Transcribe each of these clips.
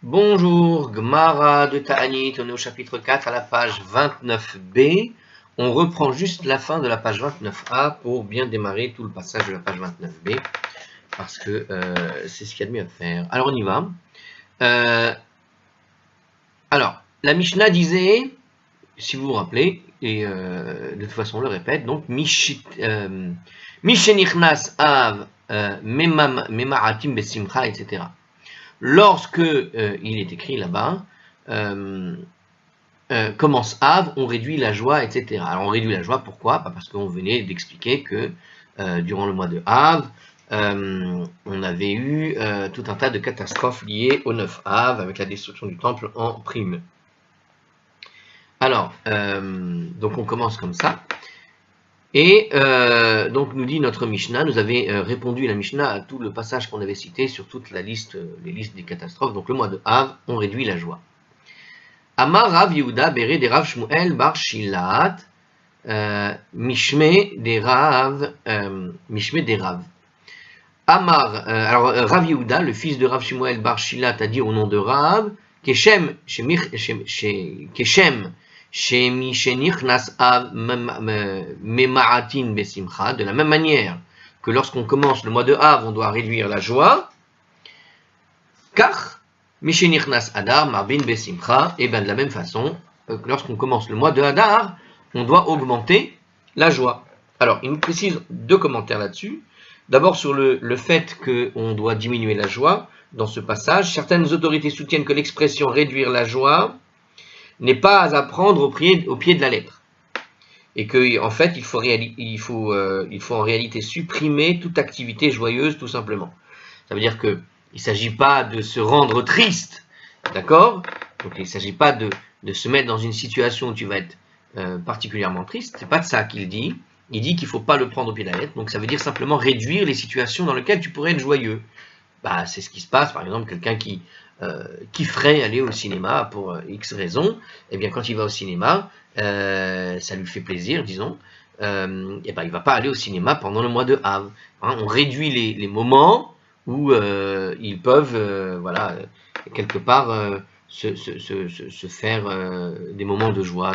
Bonjour, Gmara de Ta'anit, on est au chapitre 4 à la page 29b. On reprend juste la fin de la page 29a pour bien démarrer tout le passage de la page 29b, parce que c'est ce qu'il y a de mieux à faire. Alors on y va. Alors, la Mishnah disait, si vous vous rappelez, et de toute façon on le répète, donc Mishenichnas Av Memaratim Besimcha, etc. Lorsque il est écrit là-bas, commence Av, on réduit la joie, etc. Alors on réduit la joie, pourquoi? Parce qu'on venait d'expliquer que durant le mois de Av, on avait eu tout un tas de catastrophes liées au 9 Av, avec la destruction du temple en prime. Alors, donc on commence comme ça. Et donc nous dit notre Mishnah, nous avait répondu la Mishnah à tout le passage qu'on avait cité sur toute la liste, les listes des catastrophes. Donc le mois de Av, on réduit la joie. Amar Rav Yehuda Bere de Rav Shmuel Bar Shilat Mishme de Rav Amar, alors Rav Yehuda, le fils de Rav Shmuel Bar Shilat, a dit au nom de Rav Keshem de la même manière que lorsqu'on commence le mois de Av, on doit réduire la joie, car Mishenichnas Adar Marbin Besimcha, et bien de la même façon, lorsqu'on commence le mois de Adar, on doit augmenter la joie. Alors, il nous précise deux commentaires là-dessus. D'abord sur le fait qu'on doit diminuer la joie dans ce passage. Certaines autorités soutiennent que l'expression réduire la joie n'est pas à prendre au pied de la lettre. Et qu'en fait, il faut en réalité supprimer toute activité joyeuse, tout simplement. Ça veut dire qu'il ne s'agit pas de se rendre triste, d'accord? Donc il ne s'agit pas de se mettre dans une situation où tu vas être particulièrement triste. C'est pas de ça qu'il dit. Il dit qu'il ne faut pas le prendre au pied de la lettre. Donc ça veut dire simplement réduire les situations dans lesquelles tu pourrais être joyeux. Bah, c'est ce qui se passe, par exemple, quelqu'un qui kifferait aller au cinéma pour X raisons, et bien quand il va au cinéma, ça lui fait plaisir, disons, et ben il ne va pas aller au cinéma pendant le mois de Av. Hein, on réduit les moments où ils peuvent, voilà, quelque part se faire des moments de joie.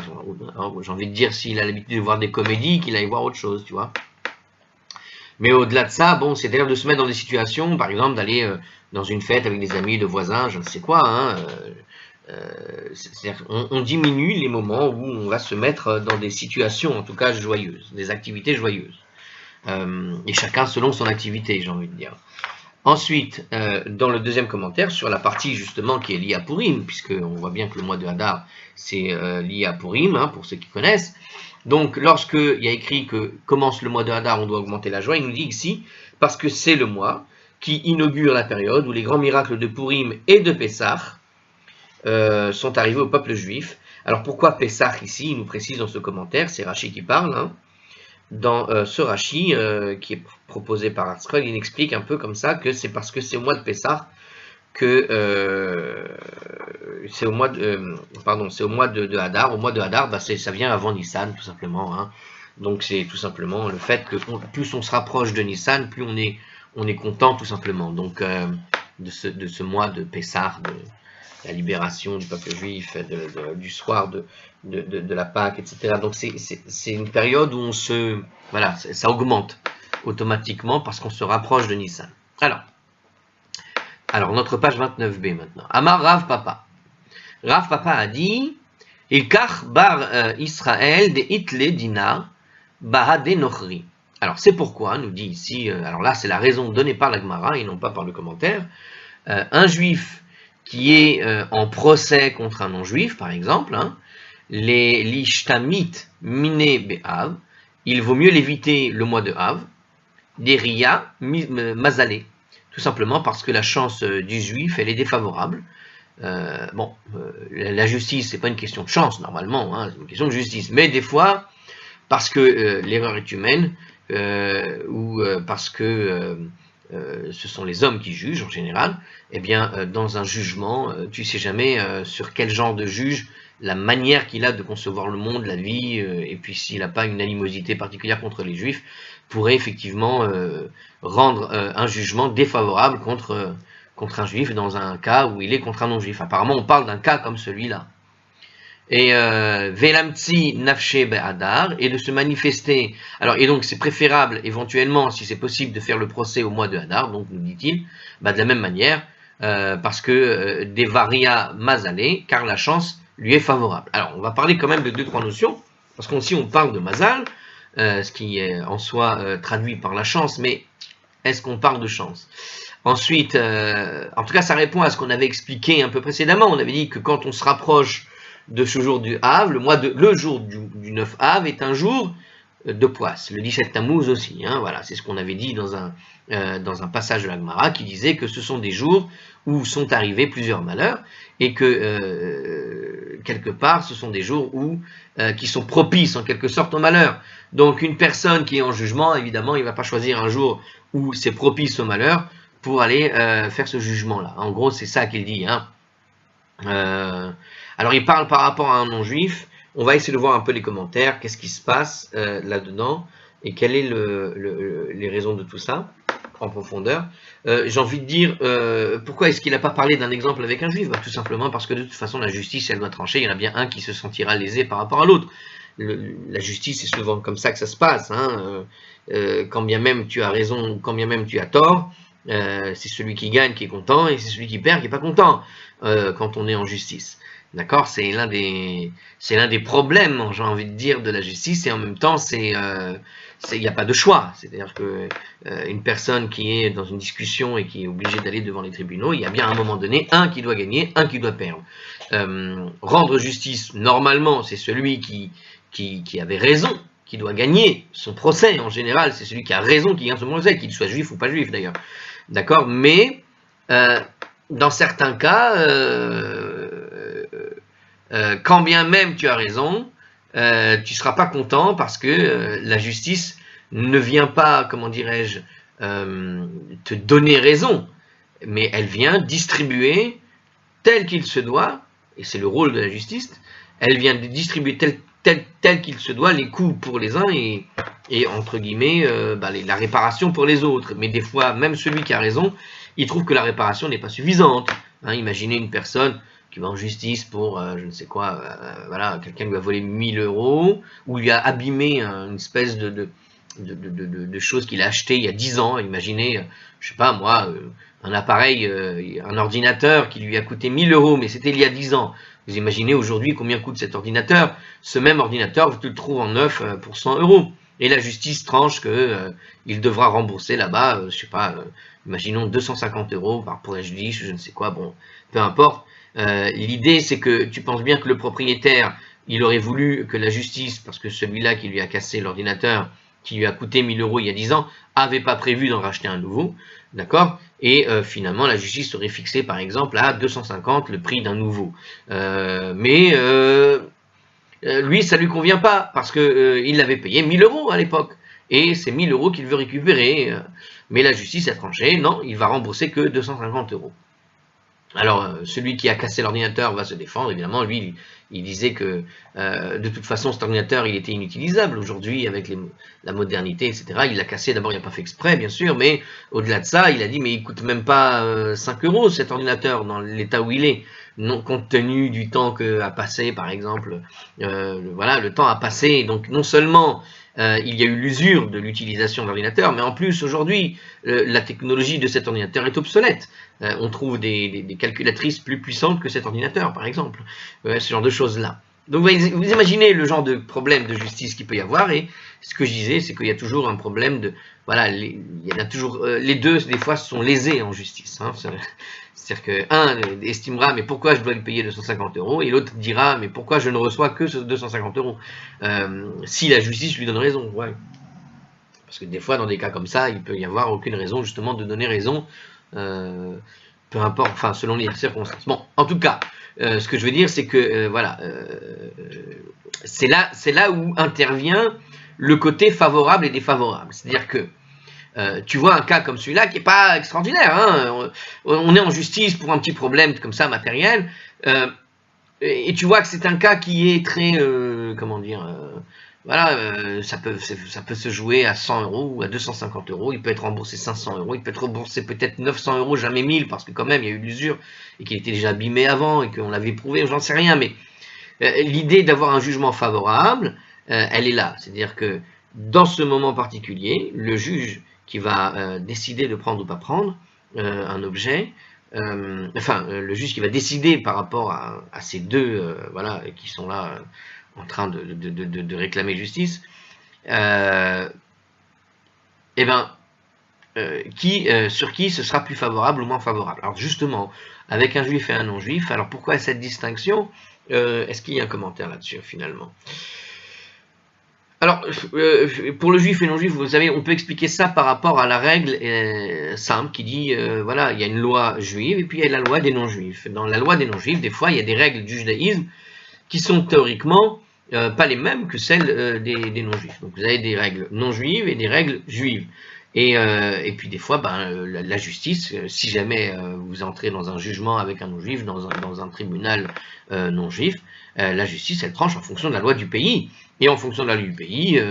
J'ai envie de dire, s'il a l'habitude de voir des comédies, qu'il aille voir autre chose, tu vois. Mais au-delà de ça, bon, c'est-à-dire de se mettre dans des situations, par exemple, d'aller dans une fête avec des amis, de voisins, je ne sais quoi, hein, c'est-à-dire on diminue les moments où on va se mettre dans des situations, en tout cas joyeuses, des activités joyeuses. Et chacun selon son activité, j'ai envie de dire. Ensuite, dans le deuxième commentaire, sur la partie justement qui est liée à Purim, puisqu'on voit bien que le mois de Hadar, c'est lié à Purim, hein, pour ceux qui connaissent. Donc, lorsqu'il y a écrit que commence le mois de Hadar, on doit augmenter la joie, il nous dit ici, parce que c'est le mois qui inaugure la période où les grands miracles de Purim et de Pessah sont arrivés au peuple juif. Alors, pourquoi Pessah ici? Il nous précise dans ce commentaire, c'est Rashi qui parle, hein. Dans ce Rashi qui est proposé par ArtScroll, il explique un peu comme ça que c'est parce que c'est au mois de Pessah que c'est au mois de Hadar. Au mois de Hadar, bah, ça vient avant Nissan, tout simplement. Hein. Donc c'est tout simplement le fait que plus on se rapproche de Nissan, plus on est content, tout simplement. Donc de ce mois de Pessah, de la libération du peuple juif, du soir de la Pâque, etc. Donc c'est une période où voilà, ça augmente automatiquement parce qu'on se rapproche de Nissan. Alors notre page 29b maintenant. Amar Rav Papa. Rav Papa a dit Ilkach bar Israël de Hitle Dina Bahade Nochri. Alors c'est pourquoi, nous dit ici, alors là c'est la raison donnée par la Gemara et non pas par le commentaire, un juif qui est en procès contre un non-juif, par exemple, hein, les lishtamit mine be'av, il vaut mieux l'éviter le mois de Av, des ria mazalé, tout simplement parce que la chance du juif, elle est défavorable. La justice, c'est pas une question de chance normalement, hein, c'est une question de justice, mais des fois, parce que l'erreur est humaine, ou parce que ce sont les hommes qui jugent en général, eh bien, dans un jugement, tu ne sais jamais sur quel genre de juge, la manière qu'il a de concevoir le monde, la vie, et puis s'il n'a pas une animosité particulière contre les juifs, pourrait effectivement rendre un jugement défavorable contre contre un juif dans un cas où il est contre un non-juif. Apparemment, on parle d'un cas comme celui-là. Et Velamtsi Nafshe Be'adar, et de se manifester. Alors, et donc c'est préférable éventuellement, si c'est possible, de faire le procès au mois de Hadar, donc nous dit-il, de la même manière, parce que des varia mazalé, car la chance lui est favorable. Alors, on va parler quand même de 2-3 notions, parce qu'ici on parle de mazal, ce qui est en soi traduit par la chance, mais est-ce qu'on parle de chance? Ensuite, en tout cas, ça répond à ce qu'on avait expliqué un peu précédemment. On avait dit que quand on se rapproche de ce jour du Av, le jour du 9 Av est un jour de poisse. Le 17 Tammuz aussi, hein, voilà, c'est ce qu'on avait dit dans un passage de la Gemara qui disait que ce sont des jours où sont arrivés plusieurs malheurs et que quelque part ce sont des jours qui sont propices en quelque sorte au malheur. Donc une personne qui est en jugement, évidemment, il ne va pas choisir un jour où c'est propice au malheur pour aller faire ce jugement-là. En gros, c'est ça qu'il dit, hein. Alors il parle par rapport à un non-juif. On va essayer de voir un peu les commentaires, qu'est-ce qui se passe là-dedans et quelles sont les raisons de tout ça en profondeur. J'ai envie de dire, pourquoi est-ce qu'il n'a pas parlé d'un exemple avec un juif? Tout simplement parce que de toute façon la justice elle doit trancher, il y en a bien un qui se sentira lésé par rapport à l'autre. La justice c'est souvent comme ça que ça se passe, hein. Quand bien même tu as raison, quand bien même tu as tort, c'est celui qui gagne qui est content et c'est celui qui perd qui n'est pas content quand on est en justice. D'accord, c'est l'un des problèmes, j'ai envie de dire, de la justice, et en même temps, il n'y a pas de choix. C'est-à-dire que une personne qui est dans une discussion et qui est obligée d'aller devant les tribunaux, il y a bien à un moment donné un qui doit gagner, un qui doit perdre. Rendre justice, normalement, c'est celui qui avait raison, qui doit gagner son procès. En général, c'est celui qui a raison qui gagne son procès, qu'il soit juif ou pas juif d'ailleurs. D'accord, mais dans certains cas, quand bien même tu as raison, tu ne seras pas content parce que la justice ne vient pas, comment dirais-je, te donner raison, mais elle vient distribuer tel qu'il se doit, et c'est le rôle de la justice, elle vient distribuer tel qu'il se doit les coups pour les uns et entre guillemets la réparation pour les autres. Mais des fois, même celui qui a raison, il trouve que la réparation n'est pas suffisante. Hein, imaginez une personne qui va en justice pour, je ne sais quoi, voilà, quelqu'un lui a volé 1000 € ou lui a abîmé une espèce de choses qu'il a acheté il y a 10 ans. Imaginez, je sais pas moi, un appareil, un ordinateur qui lui a coûté 1000 €, mais c'était il y a 10 ans. Vous imaginez aujourd'hui combien coûte cet ordinateur? Ce même ordinateur, tu le trouves en neuf pour 100 €. Et la justice tranche qu'il devra rembourser là-bas, je sais pas, imaginons 250 € par préjudice, je ne sais quoi, bon, peu importe. L'idée, c'est que tu penses bien que le propriétaire, il aurait voulu que la justice, parce que celui-là qui lui a cassé l'ordinateur, qui lui a coûté 1000 € il y a 10 ans, avait pas prévu d'en racheter un nouveau, d'accord? Et finalement, la justice aurait fixé, par exemple, à 250 le prix d'un nouveau. Lui, ça lui convient pas, parce qu'il l'avait payé 1000 € à l'époque. Et c'est 1000 € qu'il veut récupérer. Mais la justice a tranché, non, il va rembourser que 250 €. Alors, celui qui a cassé l'ordinateur va se défendre, évidemment, lui, il disait que de toute façon, cet ordinateur, il était inutilisable aujourd'hui avec la modernité, etc. Il l'a cassé, d'abord, il n'a pas fait exprès, bien sûr, mais au-delà de ça, il a dit, mais il coûte même pas 5 € cet ordinateur dans l'état où il est, non, compte tenu du temps qu'a passé, par exemple, voilà, le temps a passé, donc non seulement il y a eu l'usure de l'utilisation de l'ordinateur, mais en plus, aujourd'hui, la technologie de cet ordinateur est obsolète. On trouve des calculatrices plus puissantes que cet ordinateur, par exemple. Ce genre de choses-là. Donc vous imaginez le genre de problème de justice qu'il peut y avoir, et ce que je disais, c'est qu'il y a toujours un problème de... Voilà, il y en a toujours... les deux, des fois, sont lésés en justice. Hein. C'est-à-dire qu'un estimera, mais pourquoi je dois lui payer 250 €, et l'autre dira, mais pourquoi je ne reçois que ce 250 €, si la justice lui donne raison. Ouais. Parce que des fois, dans des cas comme ça, il peut y avoir aucune raison, justement, de donner raison, peu importe, enfin, selon les circonstances. Bon, en tout cas, ce que je veux dire, c'est que, voilà, c'est là où intervient le côté favorable et défavorable. C'est-à-dire que tu vois un cas comme celui-là qui n'est pas extraordinaire. Hein, on est en justice pour un petit problème comme ça, matériel, et tu vois que c'est un cas qui est très, comment dire, voilà, ça peut se jouer à 100 € ou à 250 €, il peut être remboursé 500 €, il peut être remboursé peut-être 900 €, jamais 1000, parce que quand même il y a eu l'usure, et qu'il était déjà abîmé avant, et qu'on l'avait prouvé, j'en sais rien, mais l'idée d'avoir un jugement favorable, elle est là. C'est-à-dire que dans ce moment particulier, le juge qui va décider de prendre ou pas prendre un objet, le juge qui va décider par rapport à ces deux, voilà, qui sont là en train de réclamer justice, eh ben, sur qui ce sera plus favorable ou moins favorable. Alors justement, avec un juif et un non-juif, alors pourquoi cette distinction? Est-ce qu'il y a un commentaire là-dessus finalement? Alors, pour le juif et non-juif, vous savez, on peut expliquer ça par rapport à la règle simple qui dit, voilà, il y a une loi juive et puis il y a la loi des non-juifs. Dans la loi des non-juifs, des fois, il y a des règles du judaïsme qui sont théoriquement pas les mêmes que celles des non-juifs. Donc vous avez des règles non-juives et des règles juives. Et puis des fois, la justice, si jamais vous entrez dans un jugement avec un non-juif, dans un tribunal non-juif, la justice, elle tranche en fonction de la loi du pays. Et en fonction de la loi du pays,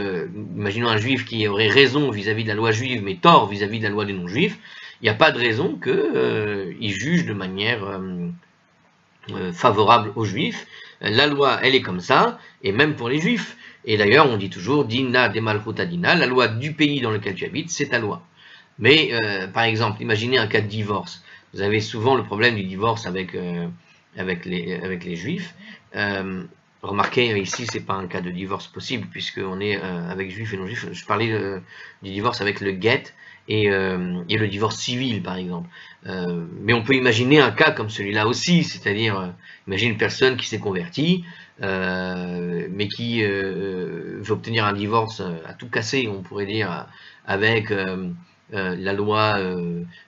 imaginons un juif qui aurait raison vis-à-vis de la loi juive, mais tort vis-à-vis de la loi des non-juifs, il n'y a pas de raison qu'il juge de manière favorable aux juifs. La loi, elle est comme ça, et même pour les juifs. Et d'ailleurs, on dit toujours, Dina de Malchuta Dina, la loi du pays dans lequel tu habites, c'est ta loi. Mais, par exemple, imaginez un cas de divorce. Vous avez souvent le problème du divorce avec les juifs. Remarquez, ici, c'est pas un cas de divorce possible, puisqu'on est avec juifs et non-juifs. Je parlais du divorce avec le get et le divorce civil, par exemple. Mais on peut imaginer un cas comme celui-là aussi, c'est-à-dire, imagine une personne qui s'est convertie, mais qui veut obtenir un divorce à tout casser, on pourrait dire, avec la loi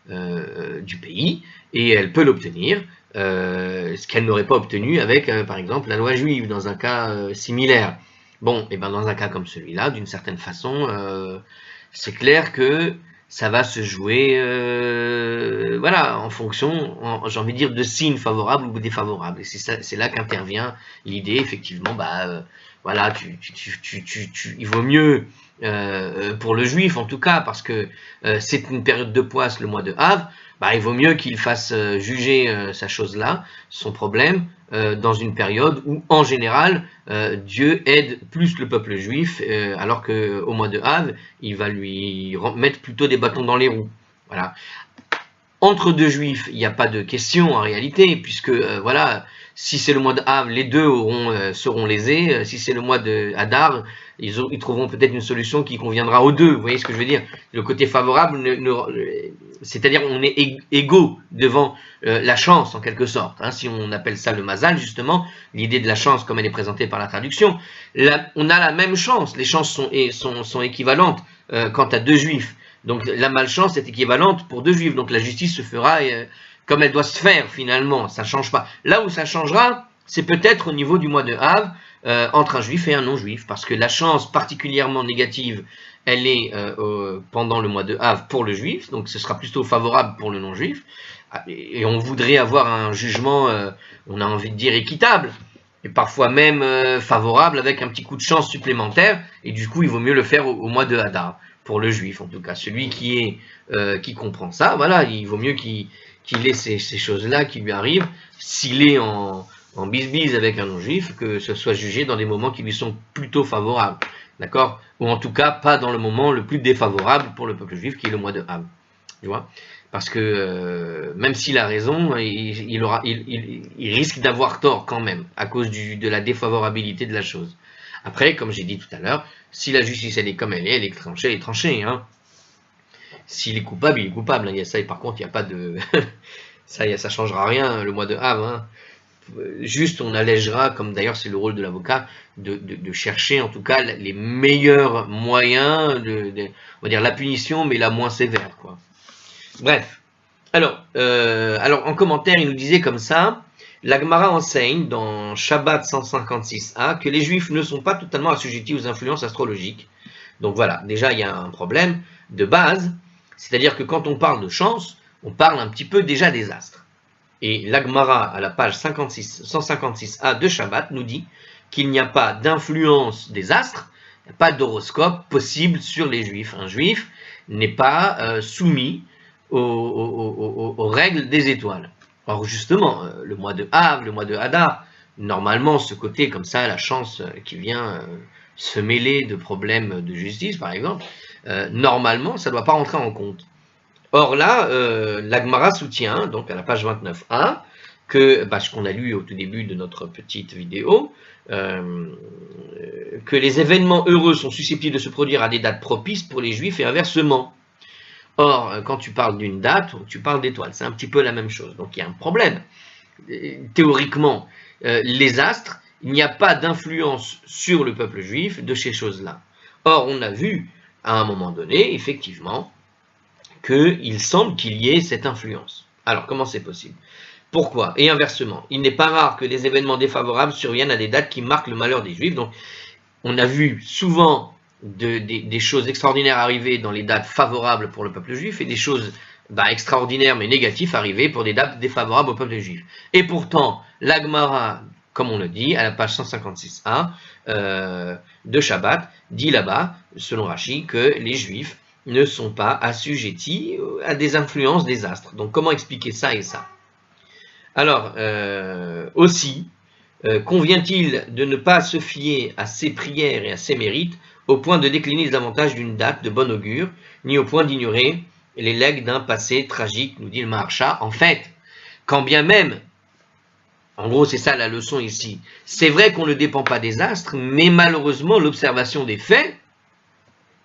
du pays, et elle peut l'obtenir, ce qu'elle n'aurait pas obtenu avec, par exemple, la loi juive, dans un cas similaire. Bon, et ben dans un cas comme celui-là, d'une certaine façon, c'est clair que ça va se jouer, voilà, en fonction, j'ai envie de dire, de signes favorables ou défavorables. Et c'est là qu'intervient l'idée, effectivement, voilà, il vaut mieux, pour le juif en tout cas, parce que c'est une période de poisse, le mois de Av, il vaut mieux qu'il fasse juger sa chose-là, son problème, dans une période où, en général, Dieu aide plus le peuple juif, alors qu'au mois de Av, il va lui mettre plutôt des bâtons dans les roues. Voilà. Entre deux juifs, il n'y a pas de question en réalité, puisque voilà, si c'est le mois de Av, les deux seront lésés. Si c'est le mois de Hadar, ils trouveront peut-être une solution qui conviendra aux deux. Vous voyez ce que je veux dire? Le côté favorable, c'est-à-dire on est égaux devant la chance en quelque sorte. Hein, si on appelle ça le mazal, justement, l'idée de la chance comme elle est présentée par la traduction, on a la même chance. Les chances sont équivalentes quant à deux juifs. Donc la malchance est équivalente pour deux juifs. Donc la justice se fera comme elle doit se faire finalement. Ça ne change pas. Là où ça changera, c'est peut-être au niveau du mois de Av, entre un juif et un non-juif. Parce que la chance particulièrement négative, elle est pendant le mois de Av pour le juif. Donc ce sera plutôt favorable pour le non-juif. Et on voudrait avoir un jugement, on a envie de dire, équitable. Et parfois même favorable avec un petit coup de chance supplémentaire. Et du coup, il vaut mieux le faire au mois de Hadar. Pour le juif en tout cas, celui qui comprend ça, voilà, il vaut mieux qu'il ait ces choses-là qui lui arrivent, s'il est en bise-bise avec un non-juif, que ce soit jugé dans des moments qui lui sont plutôt favorables, d'accord? Ou en tout cas, pas dans le moment le plus défavorable pour le peuple juif, qui est le mois de Av, tu vois? Parce que même s'il a raison, il risque d'avoir tort quand même, à cause de la défavorabilité de la chose. Après, comme j'ai dit tout à l'heure, si la justice elle est comme elle est tranchée, elle est tranchée. Hein. S'il est coupable, il est coupable. Hein. Il y a ça, et par contre, il n'y a pas de... ça changera rien le mois de Av. Hein. Juste, on allègera, comme d'ailleurs c'est le rôle de l'avocat, de chercher en tout cas les meilleurs moyens, on va dire la punition, mais la moins sévère. Quoi. Bref. Alors, en commentaire, il nous disait comme ça... La Gemara enseigne dans Shabbat 156a que les juifs ne sont pas totalement assujettis aux influences astrologiques. Donc voilà, déjà il y a un problème de base, c'est-à-dire que quand on parle de chance, on parle un petit peu déjà des astres. Et la Gemara, à la page 156a de Shabbat, nous dit qu'il n'y a pas d'influence des astres Il n'y a pas d'horoscope possible sur les juifs. Un juif n'est pas soumis aux règles des étoiles. Or justement, le mois de Av, le mois de Hadar, normalement ce côté comme ça, la chance qui vient se mêler de problèmes de justice par exemple, normalement ça ne doit pas rentrer en compte. Or là, la Gemara soutient, donc à la page 29a, que, ce qu'on a lu au tout début de notre petite vidéo, que les événements heureux sont susceptibles de se produire à des dates propices pour les juifs et inversement. Or, quand tu parles d'une date, tu parles d'étoiles, c'est un petit peu la même chose. Donc il y a un problème. Théoriquement, les astres, il n'y a pas d'influence sur le peuple juif de ces choses-là. Or, on a vu à un moment donné, effectivement, qu'il semble qu'il y ait cette influence. Alors, comment c'est possible? Pourquoi? Et inversement, il n'est pas rare que des événements défavorables surviennent à des dates qui marquent le malheur des Juifs. Donc, on a vu souvent des choses extraordinaires arriver dans les dates favorables pour le peuple juif et des choses extraordinaires mais négatives arriver pour des dates défavorables au peuple juif. Et pourtant, la Gemara, comme on le dit, à la page 156a de Shabbat, dit là-bas, selon Rashi, que les Juifs ne sont pas assujettis à des influences des astres. Donc, comment expliquer ça et ça? Alors, aussi, convient-il de ne pas se fier à ses prières et à ses mérites au point de décliner les avantages d'une date de bon augure, ni au point d'ignorer les legs d'un passé tragique, nous dit le Maharsha. En fait, quand bien même, en gros c'est ça la leçon ici, c'est vrai qu'on ne dépend pas des astres, mais malheureusement l'observation des faits,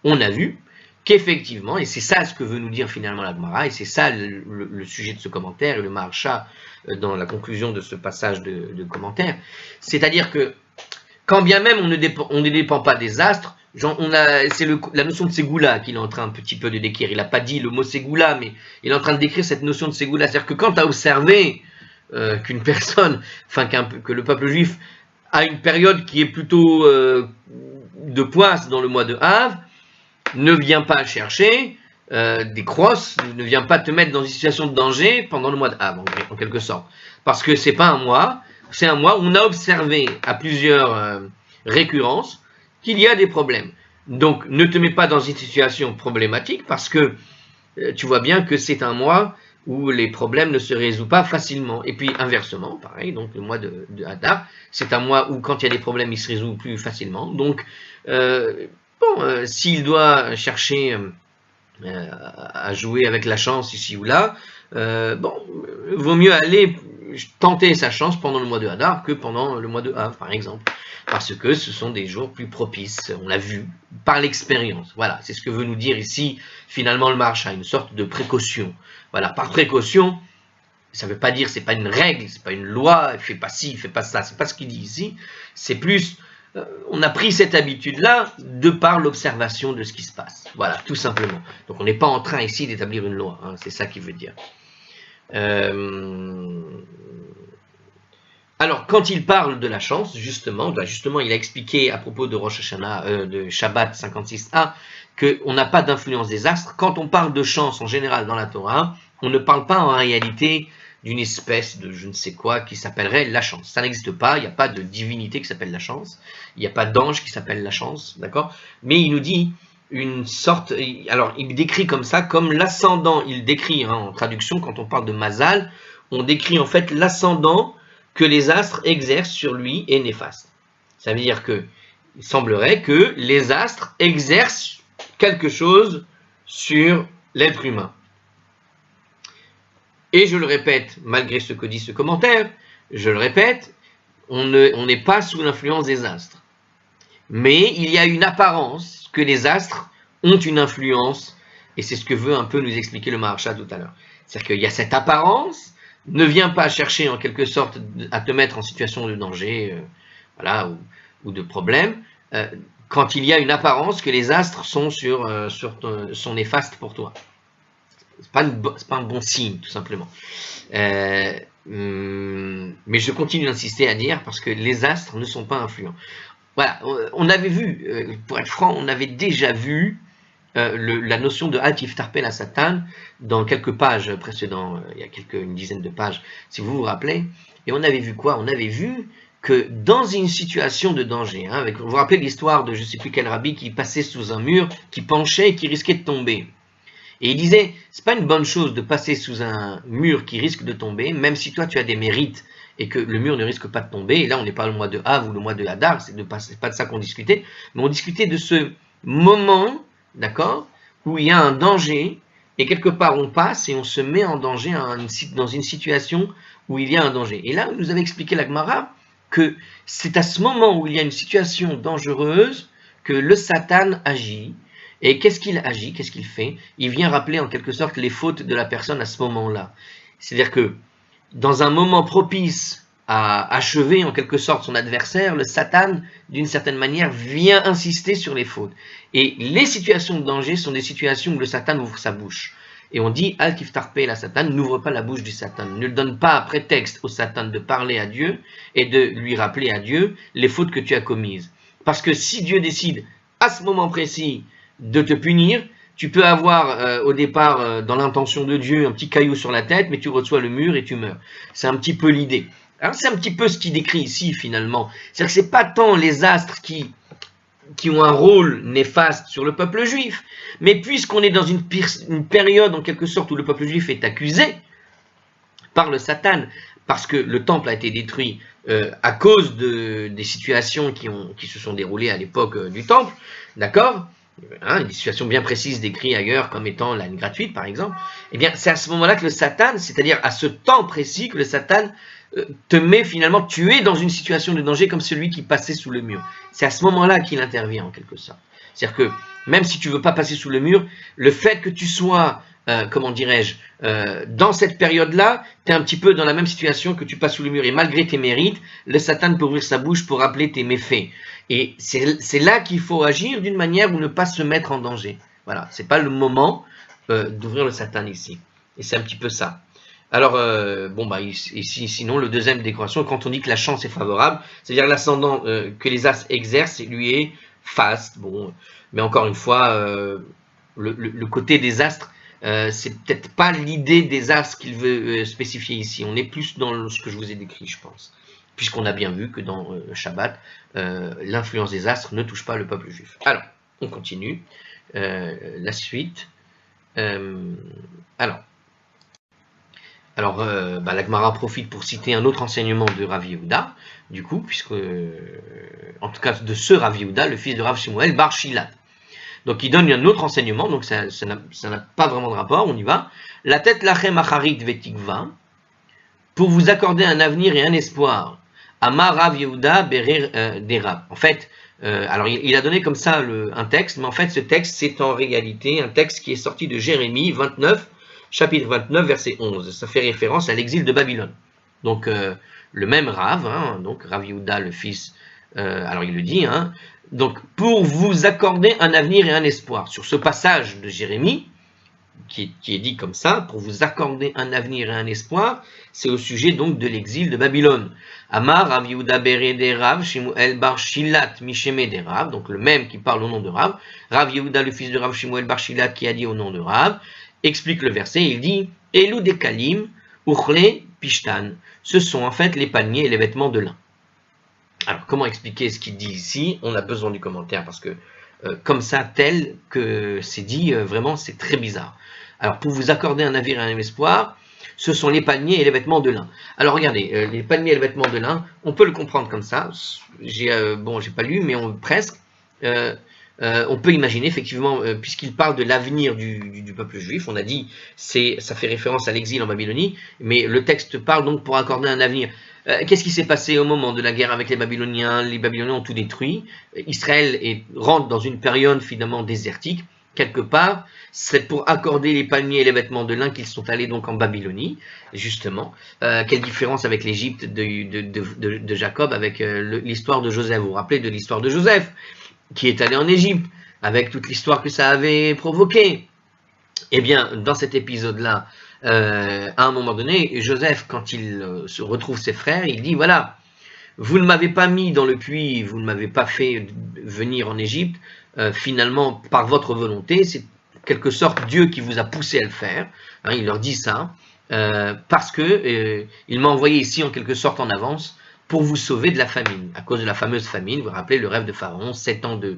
on a vu qu'effectivement, et c'est ça ce que veut nous dire finalement la Gemara, et c'est ça le sujet de ce commentaire, et le Maharsha dans la conclusion de ce passage de commentaire, c'est-à-dire que quand bien même on ne dépend pas des astres, c'est la notion de Ségoula qu'il est en train un petit peu de décrire. Il n'a pas dit le mot Ségoula, mais il est en train de décrire cette notion de Ségoula. C'est-à-dire que quand tu as observé qu'une personne, que le peuple juif a une période qui est plutôt de poisse dans le mois de Av, ne viens pas chercher des crosses, ne viens pas te mettre dans une situation de danger pendant le mois de Av, en quelque sorte. Parce que c'est pas un mois, c'est un mois où on a observé à plusieurs récurrences qu'il y a des problèmes. Donc, ne te mets pas dans une situation problématique parce que tu vois bien que c'est un mois où les problèmes ne se résolvent pas facilement. Et puis, inversement, pareil, donc le mois de Hadar, c'est un mois où quand il y a des problèmes, ils se résolvent plus facilement. Donc, s'il doit chercher à jouer avec la chance ici ou là, vaut mieux aller tenter sa chance pendant le mois de Hadar que pendant le mois de Av, par exemple. Parce que ce sont des jours plus propices, on l'a vu, par l'expérience. Voilà, c'est ce que veut nous dire ici, finalement, le Maharsha, une sorte de précaution. Voilà, par précaution, ça ne veut pas dire, c'est pas une règle, c'est pas une loi, fais pas ci, fais pas ça, c'est pas ce qu'il dit ici, c'est plus, on a pris cette habitude-là de par l'observation de ce qui se passe. Voilà, tout simplement. Donc on n'est pas en train ici d'établir une loi, hein, c'est ça qu'il veut dire. Alors, quand il parle de la chance, justement, il a expliqué à propos de Rosh Hashanah, de Shabbat 56a, qu'on n'a pas d'influence des astres. Quand on parle de chance en général dans la Torah, on ne parle pas en réalité d'une espèce de je ne sais quoi qui s'appellerait la chance. Ça n'existe pas, il n'y a pas de divinité qui s'appelle la chance, il n'y a pas d'ange qui s'appelle la chance, d'accord? Mais il nous dit une sorte, alors il décrit comme ça, comme l'ascendant, il décrit en traduction, quand on parle de Mazal, on décrit en fait l'ascendant que les astres exercent sur lui est néfaste. Ça veut dire que il semblerait que les astres exercent quelque chose sur l'être humain. Et je le répète, malgré ce que dit ce commentaire, je le répète, on n'est pas sous l'influence des astres. Mais il y a une apparence que les astres ont une influence, et c'est ce que veut un peu nous expliquer le Maharsha tout à l'heure. C'est-à-dire qu'il y a cette apparence. Ne viens pas chercher en quelque sorte à te mettre en situation de danger, ou de problème, quand il y a une apparence que les astres sont sont néfastes pour toi. C'est pas un bon signe, tout simplement. Mais je continue d'insister à dire parce que les astres ne sont pas influents. Voilà, on avait vu, pour être franc, on avait déjà vu la notion de Atif Tarpel à Satan dans quelques pages précédentes, il y a une dizaine de pages, si vous vous rappelez, et on avait vu quoi? On avait vu que dans une situation de danger, hein, vous vous rappelez l'histoire de je ne sais plus quel rabbi qui passait sous un mur, qui penchait et qui risquait de tomber. Et il disait, c'est pas une bonne chose de passer sous un mur qui risque de tomber, même si toi tu as des mérites et que le mur ne risque pas de tomber. Et là, on n'est pas le mois de Av ou le mois de Hadar, c'est pas de ça qu'on discutait, mais on discutait de ce moment, d'accord, où il y a un danger et quelque part on passe et on se met en danger dans une situation où il y a un danger. Et là, vous nous avez expliqué la Gemara que c'est à ce moment où il y a une situation dangereuse que le Satan agit. Et qu'est-ce qu'il agit, qu'est-ce qu'il fait? Il vient rappeler en quelque sorte les fautes de la personne à ce moment-là. C'est-à-dire que dans un moment propice à achever en quelque sorte son adversaire, le Satan, d'une certaine manière, vient insister sur les fautes. Et les situations de danger sont des situations où le Satan ouvre sa bouche. Et on dit, Al Kiftarpe la Satan, n'ouvre pas la bouche du Satan. Ne donne pas prétexte au Satan de parler à Dieu et de lui rappeler à Dieu les fautes que tu as commises. Parce que si Dieu décide, à ce moment précis, de te punir, tu peux avoir au départ, dans l'intention de Dieu, un petit caillou sur la tête, mais tu reçois le mur et tu meurs. C'est un petit peu l'idée. Alors c'est un petit peu ce qu'il décrit ici finalement. C'est-à-dire que c'est pas tant les astres qui ont un rôle néfaste sur le peuple juif, mais puisqu'on est dans une période en quelque sorte où le peuple juif est accusé par le Satan, parce que le temple a été détruit à cause des situations qui se sont déroulées à l'époque du temple, d'accord, hein, des situations bien précises décrites ailleurs comme étant la haine gratuite par exemple, eh bien c'est à ce moment-là que le Satan, c'est-à-dire à ce temps précis que le Satan te met finalement, tu es dans une situation de danger comme celui qui passait sous le mur. C'est à ce moment-là qu'il intervient en quelque sorte. C'est-à-dire que même si tu ne veux pas passer sous le mur, le fait que tu sois, comment dirais-je, dans cette période-là, tu es un petit peu dans la même situation que tu passes sous le mur. Et malgré tes mérites, le Satan peut ouvrir sa bouche pour rappeler tes méfaits. Et c'est là qu'il faut agir d'une manière où ne pas se mettre en danger. Voilà, c'est pas le moment d'ouvrir le Satan ici. Et c'est un petit peu ça. Alors, ici, sinon, le deuxième décoration, quand on dit que la chance est favorable, c'est-à-dire l'ascendant que les astres exercent, lui est faste. Bon, mais encore une fois, le côté des astres, c'est peut-être pas l'idée des astres qu'il veut spécifier ici. On est plus dans ce que je vous ai décrit, je pense. Puisqu'on a bien vu que dans Shabbat, l'influence des astres ne touche pas le peuple juif. Alors, on continue. La suite. Alors, la Gemara profite pour citer un autre enseignement de Rav Yehuda, du coup, puisque, en tout cas de ce Rav Yehuda, le fils de Rav Shemuel Bar Shilat. Donc, il donne un autre enseignement, donc ça n'a pas vraiment de rapport, on y va. La tête lachem acharit vetikva, pour vous accorder un avenir et un espoir. Amar Rav Yehuda berer derab. En fait, alors il a donné comme ça un texte, mais en fait, ce texte, c'est en réalité un texte qui est sorti de Jérémie 29, chapitre 29, verset 11. Ça fait référence à l'exil de Babylone. Donc, le même Rav, hein, donc Rav Yehuda, le fils, alors il le dit, hein, donc pour vous accorder un avenir et un espoir. Sur ce passage de Jérémie, qui est dit comme ça, pour vous accorder un avenir et un espoir, c'est au sujet donc de l'exil de Babylone. Amar Rav Yehuda bere de Rav, Shemuel bar Shilat misheme de Rav, donc le même qui parle au nom de Rav, Rav Yehuda, le fils de Rav Shemuel bar Shilat, qui a dit au nom de Rav, explique le verset, il dit « Elu dekalim, uchle pishtan » ce sont en fait les paniers et les vêtements de lin. Alors, comment expliquer ce qu'il dit ici? On a besoin du commentaire parce que, comme ça, tel que c'est dit, vraiment, c'est très bizarre. Alors, pour vous accorder un navire et un espoir, ce sont les paniers et les vêtements de lin. Alors, regardez, les paniers et les vêtements de lin, on peut le comprendre comme ça. J'ai pas lu, mais presque. On peut imaginer effectivement, puisqu'il parle de l'avenir du peuple juif, on a dit, ça fait référence à l'exil en Babylonie, mais le texte parle donc pour accorder un avenir. Qu'est-ce qui s'est passé au moment de la guerre avec les Babyloniens? Les Babyloniens ont tout détruit. Israël rentre dans une période finalement désertique. Quelque part, c'est pour accorder les palmiers et les vêtements de lin qu'ils sont allés donc en Babylonie, justement. Quelle différence avec l'Égypte de Jacob, avec l'histoire de Joseph. Vous vous rappelez de l'histoire de Joseph, qui est allé en Égypte, avec toute l'histoire que ça avait provoqué. Eh bien, dans cet épisode-là, à un moment donné, Joseph, quand il se retrouve ses frères, il dit, voilà, vous ne m'avez pas mis dans le puits, vous ne m'avez pas fait venir en Égypte, finalement, par votre volonté, c'est quelque sorte Dieu qui vous a poussé à le faire, il leur dit ça, parce que il m'a envoyé ici en quelque sorte en avance, pour vous sauver de la famine, à cause de la fameuse famine. Vous vous rappelez le rêve de Pharaon, 7 ans de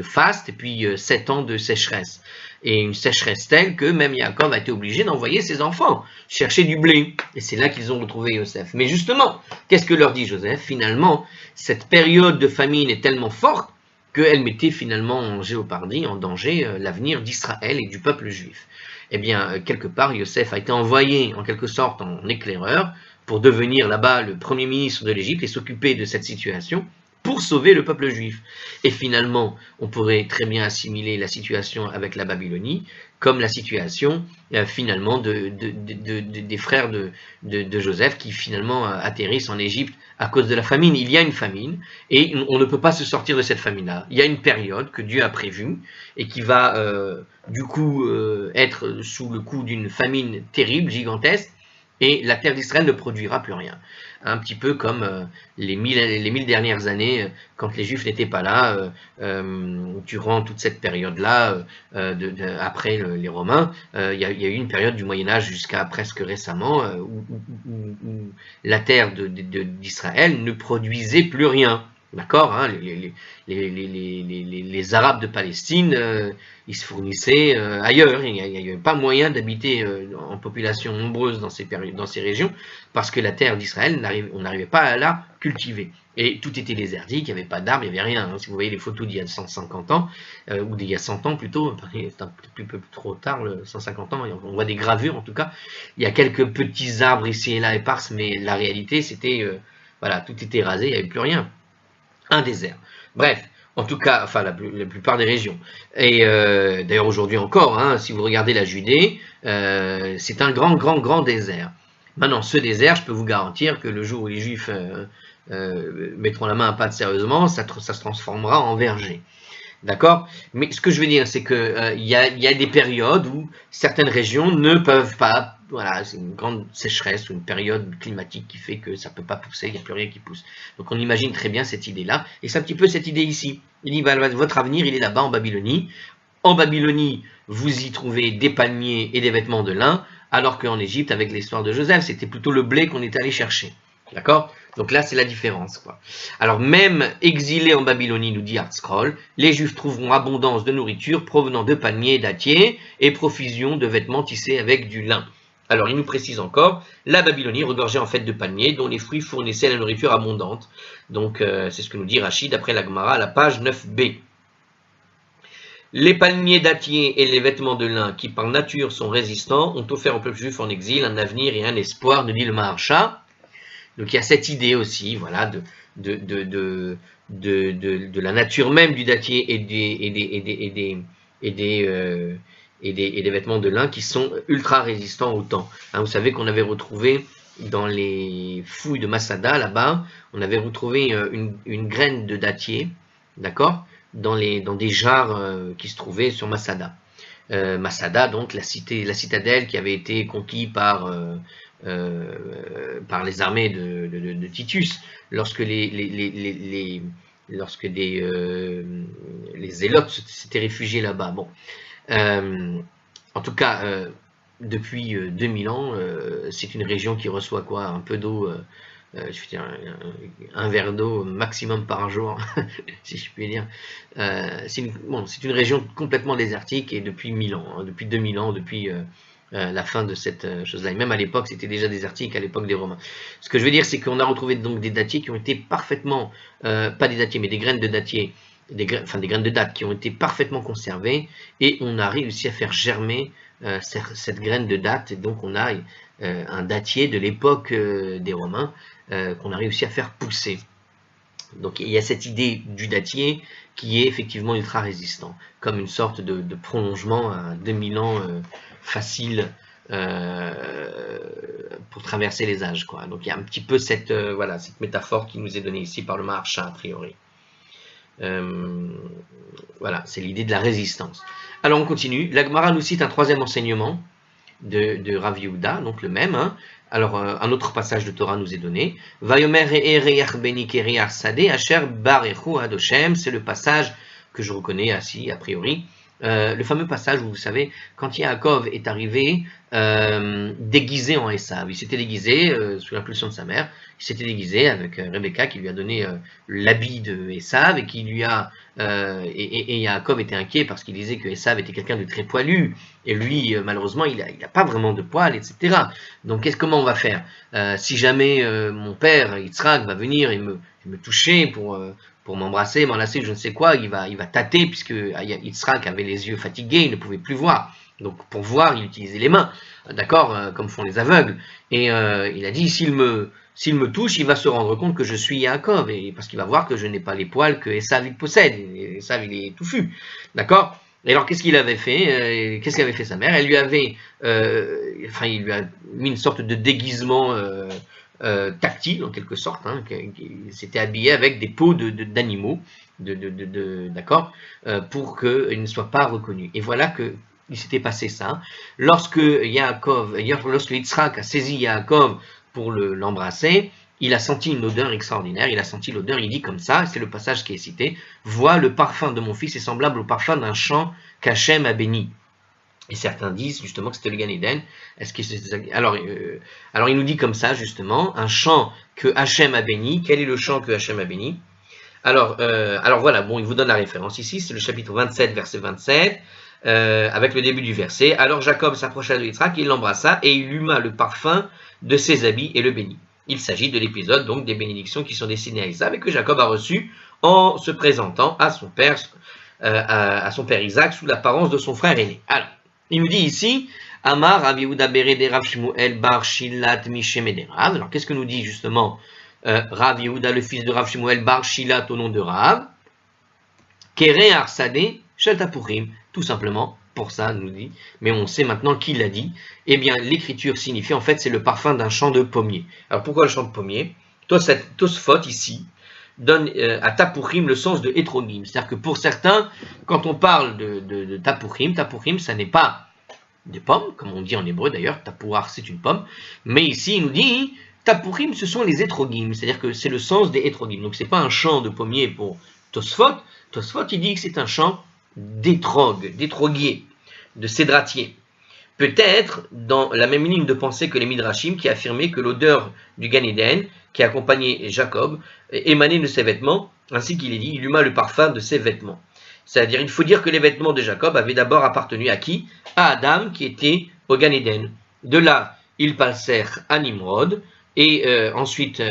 faste et puis 7 ans de sécheresse. Et une sécheresse telle que même Yaakov a été obligé d'envoyer ses enfants chercher du blé. Et c'est là qu'ils ont retrouvé Yosef. Mais justement, qu'est-ce que leur dit Joseph? Finalement, cette période de famine est tellement forte qu'elle mettait finalement en géopardie, en danger, l'avenir d'Israël et du peuple juif. Eh bien, quelque part, Yosef a été envoyé en quelque sorte en éclaireur pour devenir là-bas le premier ministre de l'Égypte et s'occuper de cette situation pour sauver le peuple juif. Et finalement, on pourrait très bien assimiler la situation avec la Babylonie comme la situation finalement des frères de Joseph qui finalement atterrissent en Égypte à cause de la famine. Il y a une famine et on ne peut pas se sortir de cette famine-là. Il y a une période que Dieu a prévue et qui va du coup être sous le coup d'une famine terrible, gigantesque, et la terre d'Israël ne produira plus rien. Un petit peu comme les 1000 dernières années, quand les Juifs n'étaient pas là, durant toute cette période-là, après les Romains, il y a eu une période du Moyen-Âge jusqu'à presque récemment où la terre d'Israël ne produisait plus rien. D'accord, hein, les Arabes de Palestine, ils se fournissaient ailleurs. Il n'y avait pas moyen d'habiter en population nombreuse dans ces régions parce que la terre d'Israël, on n'arrivait pas à la cultiver. Et tout était désertique, il n'y avait pas d'arbres, il n'y avait rien. Hein. Si vous voyez les photos d'il y a 150 ans, ou d'il y a 100 ans plutôt, c'est un peu trop tard, 150 ans, on voit des gravures en tout cas. Il y a quelques petits arbres ici et là éparses, mais la réalité c'était, voilà, tout était rasé, il n'y avait plus rien. Un désert. Bref, en tout cas, enfin la plupart des régions. Et d'ailleurs aujourd'hui encore, hein, si vous regardez la Judée, c'est un grand désert. Maintenant, ce désert, je peux vous garantir que le jour où les Juifs mettront la main à pâte sérieusement, ça se transformera en verger. D'accord? Mais ce que je veux dire, c'est que il y a des périodes où certaines régions ne peuvent pas. Voilà, c'est une grande sécheresse ou une période climatique qui fait que ça ne peut pas pousser, il n'y a plus rien qui pousse. Donc on imagine très bien cette idée-là, et c'est un petit peu cette idée ici. Il dit, votre avenir, il est là-bas en Babylonie. En Babylonie, vous y trouvez des paniers et des vêtements de lin, alors qu'en Égypte, avec l'histoire de Joseph, c'était plutôt le blé qu'on est allé chercher. D'accord? Donc là, c'est la différence, quoi. Alors, même exilés en Babylonie, nous dit Hartscroll, les Juifs trouveront abondance de nourriture provenant de paniers, dattiers et profusion de vêtements tissés avec du lin. Alors, il nous précise encore, la Babylonie regorgeait en fait de paniers dont les fruits fournissaient la nourriture abondante. Donc, c'est ce que nous dit Rachid d'après la Gemara à la page 9b. Les palmiers dattiers et les vêtements de lin qui par nature sont résistants ont offert au peuple juif en exil un avenir et un espoir, nous dit le Maharsha. Donc il y a cette idée aussi, voilà, de la nature même du dattier et des vêtements de lin qui sont ultra résistants au temps. Hein, vous savez qu'on avait retrouvé dans les fouilles de Masada, là-bas, on avait retrouvé une graine de dattier, d'accord, dans des jarres qui se trouvaient sur Masada. Masada, donc la citadelle qui avait été conquise par les armées de Titus, lorsque les zélotes s'étaient réfugiés là-bas. Bon, en tout cas, depuis 2000 ans, c'est une région qui reçoit quoi? Un peu d'eau, je veux dire, un verre d'eau maximum par jour, si je puis dire. C'est une région complètement désertique et depuis 1000 ans, hein, depuis 2000 ans, depuis la fin de cette chose-là. Et même à l'époque, c'était déjà désertique, à l'époque des Romains. Ce que je veux dire, c'est qu'on a retrouvé donc des dattiers qui ont été parfaitement, pas des dattiers, mais des graines de dattier, des graines de dattes qui ont été parfaitement conservées, et on a réussi à faire germer cette graine de date, et donc on a un dattier de l'époque des Romains qu'on a réussi à faire pousser. Donc il y a cette idée du dattier qui est effectivement ultra résistant, comme une sorte de prolongement à 2000 ans facile pour traverser les âges, quoi. Donc il y a un petit peu cette métaphore qui nous est donnée ici par le Maharsha a priori. Voilà, c'est l'idée de la résistance. Alors on continue. La Gemara nous cite un troisième enseignement de Rav Yehuda, donc le même. Hein. Alors un autre passage de Torah nous est donné. Vayomer re'ereach beni keriach sadeh asher barechu adoshem. C'est le passage que je reconnais ainsi a priori le fameux passage où vous savez, quand Yaakov est arrivé déguisé en Esav, il s'était déguisé sous l'impulsion de sa mère, il s'était déguisé avec Rebecca qui lui a donné l'habit de Esav et qui lui a et Yaakov était inquiet parce qu'il disait que Esav était quelqu'un de très poilu et lui malheureusement il a pas vraiment de poils, etc. Donc comment on va faire si jamais mon père Yitzhak va venir et me toucher pour m'embrasser, m'enlacer, je ne sais quoi, il va tâter, puisque Yitzhak avait les yeux fatigués, il ne pouvait plus voir. Donc pour voir, il utilisait les mains, d'accord, comme font les aveugles. Et il a dit, s'il me touche, il va se rendre compte que je suis Yaakov, et parce qu'il va voir que je n'ai pas les poils que Esav il possède. Esav il est touffu, d'accord. Et alors qu'est-ce qu'il avait fait Qu'est-ce qu'avait fait sa mère? Elle lui avait, il lui a mis une sorte de déguisement tactile en quelque sorte, hein, qui s'était habillé avec des peaux d'animaux, d'accord, pour qu'il ne soit pas reconnu. Et voilà que il s'était passé ça. Lorsque Yitzhak a saisi Yaakov pour l'embrasser, il a senti une odeur extraordinaire, il a senti l'odeur, il dit comme ça, c'est le passage qui est cité, « Vois, le parfum de mon fils est semblable au parfum d'un champ qu'Hachem a béni. » Et certains disent justement que c'était le Gan Eden. Est-ce que alors il nous dit comme ça justement, un champ que Hachem a béni. Quel est le champ que Hachem a béni? Alors voilà, bon, il vous donne la référence ici, c'est le chapitre 27, verset 27, avec le début du verset. Alors Jacob s'approcha de Yitzhak, il l'embrassa et il huma le parfum de ses habits et le bénit. Il s'agit de l'épisode donc des bénédictions qui sont destinées à Isaac et que Jacob a reçu en se présentant à son père Isaac sous l'apparence de son frère aîné. Alors, il nous dit ici, Amar Rav Yehuda Berede Rav Shmuel Bar Shilat Mishemede Rav. Alors, qu'est-ce que nous dit justement Rav Yehuda, le fils de Rav Shmuel Bar Shilat au nom de Rav? Kere Arsade Shel Tapurim. Tout simplement, pour ça, nous dit. Mais on sait maintenant qui l'a dit. Eh bien, l'écriture signifie, en fait, c'est le parfum d'un champ de pommier. Alors, pourquoi le champ de pommier? Tosfot, ici, donne à Tapurim le sens de Etrogim. C'est-à-dire que pour certains, quand on parle de Tapurim, ça n'est pas des pommes, comme on dit en hébreu d'ailleurs, Tapouar c'est une pomme, mais ici il nous dit Tapurim ce sont les Etrogim, c'est-à-dire que c'est le sens des Etrogim. Donc c'est pas un champ de pommier pour Tosfot, il dit que c'est un champ d'étroguier, de cédratier. Peut-être dans la même ligne de pensée que les Midrashim qui affirmaient que l'odeur du Gan Eden qui accompagnait Jacob émanait de ses vêtements, ainsi qu'il est dit, il huma le parfum de ses vêtements. C'est-à-dire, il faut dire que les vêtements de Jacob avaient d'abord appartenu à qui? À Adam qui était au Gan Eden. De là, ils passèrent à Nimrod et ensuite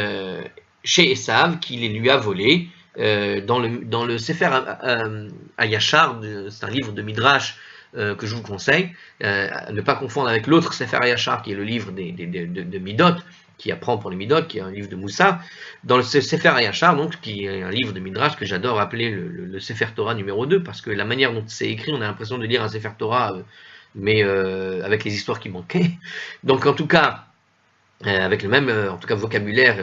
chez Esav qui les lui a volés dans le Sefer Hayashar, c'est un livre de Midrash que je vous conseille, à ne pas confondre avec l'autre Sefer Hayashar qui est le livre de Midot, qui apprend pour les Midot, qui est un livre de Moussa. Dans le Sefer Hayashar, donc, qui est un livre de Midrash que j'adore appeler le Sefer Torah numéro 2, parce que la manière dont c'est écrit, on a l'impression de lire un Sefer Torah, mais avec les histoires qui manquaient. Donc en tout cas, avec le même en tout cas vocabulaire